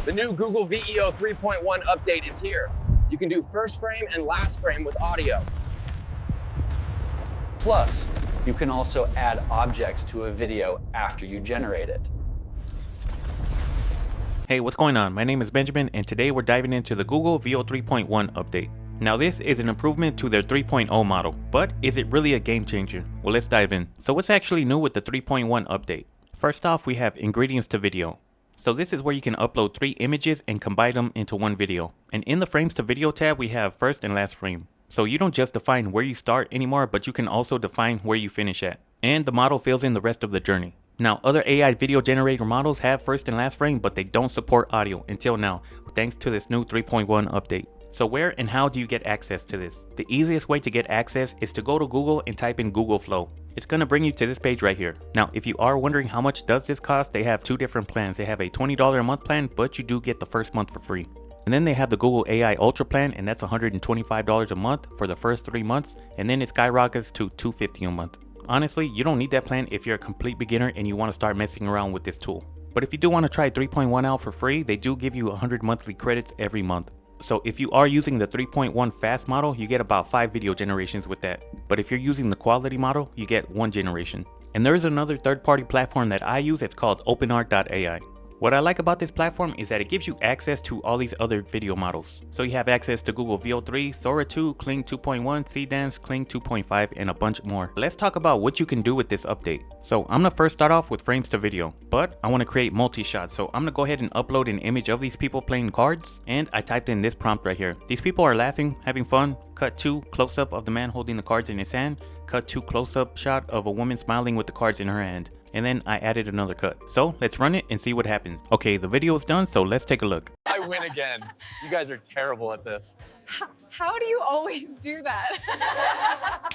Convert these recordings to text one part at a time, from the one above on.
The new Google VEO 3.1 update is here. You can do first frame and last frame with audio. Plus, you can also add objects to a video after you generate it. Hey, what's going on? My name is Benjamin, and today we're diving into the Google VEO 3.1 update. Now this is an improvement to their 3.0 model, but is it really a game changer? Well, let's dive in. So what's actually new with the 3.1 update? First off, we have ingredients to video. So this is where you can upload 3 images and combine them into one video. And in the frames to video tab, we have first and last frame. So you don't just define where you start anymore, but you can also define where you finish at. And the model fills in the rest of the journey. Now, other AI video generator models have first and last frame, but they don't support audio until now, thanks to this new 3.1 update. So where and how do you get access to this? The easiest way to get access is to go to Google and type in Google Flow. It's going to bring you to this page right here. Now, if you are wondering how much does this cost, they have 2 different plans. They have a $20 a month plan, but you do get the first month for free. And then they have the Google AI Ultra plan, and that's $125 a month for the first 3 months, and then it skyrockets to $250 a month. Honestly, you don't need that plan if you're a complete beginner and you want to start messing around with this tool. But if you do want to try 3.1 out for free, they do give you 100 monthly credits every month. So if you are using the 3.1 fast model, you get about 5 video generations with that. But if you're using the quality model, you get 1 generation. And there is another third-party platform that I use. It's called OpenArt.ai. What I like about this platform is that it gives you access to all these other video models. So you have access to Google VEO 3, Sora 2, Kling 2.1, Cdance, Kling 2.5, and a bunch more. Let's talk about what you can do with this update. So I'm gonna first start off with frames to video, but I wanna create multi-shots. So I'm gonna go ahead and upload an image of these people playing cards, and I typed in this prompt right here. These people are laughing, having fun. Cut 2 close-up of the man holding the cards in his hand. Cut 2 close-up shot of a woman smiling with the cards in her hand. And then I added another cut. So let's run it and see what happens. Okay, the video is done, so let's take a look. I win again. You guys are terrible at this. How do you always do that?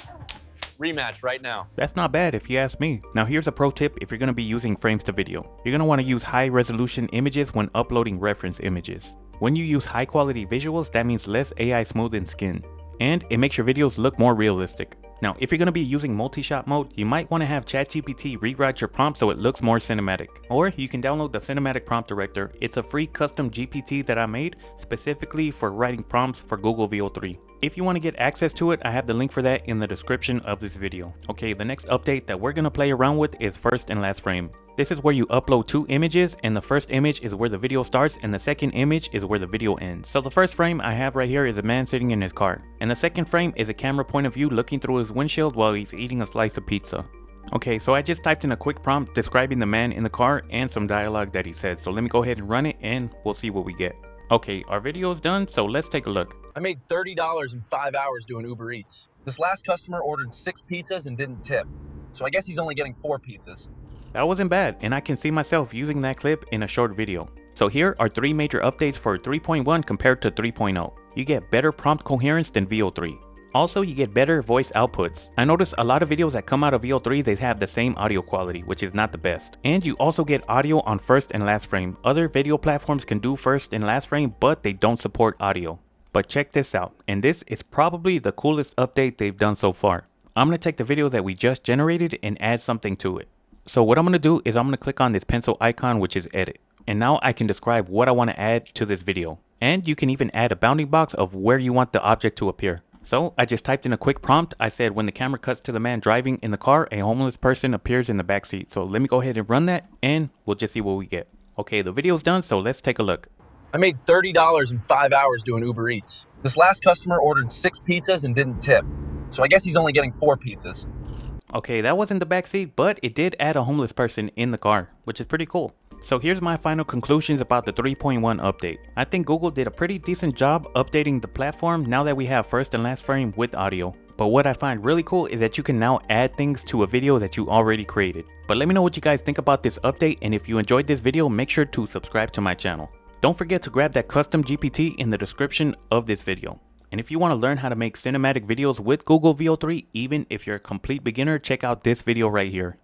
Rematch right now. That's not bad if you ask me. Now here's a pro tip if you're gonna be using frames to video. You're gonna wanna use high resolution images when uploading reference images. When you use high quality visuals, that means less AI smoothing skin. And it makes your videos look more realistic. Now, if you're going to be using multi-shot mode, you might want to have ChatGPT rewrite your prompt so it looks more cinematic. Or you can download the Cinematic Prompt Director. It's a free custom GPT that I made specifically for writing prompts for Google VEO 3. If you want to get access to it, I have the link for that in the description of this video. Okay, the next update that we're going to play around with is first and last frame. This is where you upload 2 images, and the first image is where the video starts and the second image is where the video ends. So the first frame I have right here is a man sitting in his car. And the second frame is a camera point of view looking through his windshield while he's eating a slice of pizza. Okay, so I just typed in a quick prompt describing the man in the car and some dialogue that he said. So let me go ahead and run it and we'll see what we get. Okay, our video is done, so let's take a look. I made $30 in 5 hours doing Uber Eats. This last customer ordered 6 pizzas and didn't tip. So I guess he's only getting 4 pizzas. That wasn't bad, and I can see myself using that clip in a short video. So here are 3 major updates for 3.1 compared to 3.0. You get better prompt coherence than VEO 3. Also, you get better voice outputs. I noticed a lot of videos that come out of VEO 3, they have the same audio quality, which is not the best. And you also get audio on first and last frame. Other video platforms can do first and last frame, but they don't support audio. But check this out, and this is probably the coolest update they've done so far. I'm going to take the video that we just generated and add something to it. So what I'm going to do is I'm going to click on this pencil icon, which is edit. And now I can describe what I want to add to this video. And you can even add a bounding box of where you want the object to appear. So I just typed in a quick prompt. I said when the camera cuts to the man driving in the car, a homeless person appears in the back seat. So let me go ahead and run that and we'll just see what we get. Okay, the video's done, so let's take a look. I made $30 in 5 hours doing Uber Eats. This last customer ordered 6 pizzas and didn't tip. So I guess he's only getting 4 pizzas. Okay, that wasn't the backseat, but it did add a homeless person in the car, which is pretty cool. So here's my final conclusions about the 3.1 update. I think Google did a pretty decent job updating the platform now that we have first and last frame with audio. But what I find really cool is that you can now add things to a video that you already created. But let me know what you guys think about this update, and if you enjoyed this video, make sure to subscribe to my channel. Don't forget to grab that custom GPT in the description of this video. And if you want to learn how to make cinematic videos with Google VEO 3, even if you're a complete beginner, check out this video right here.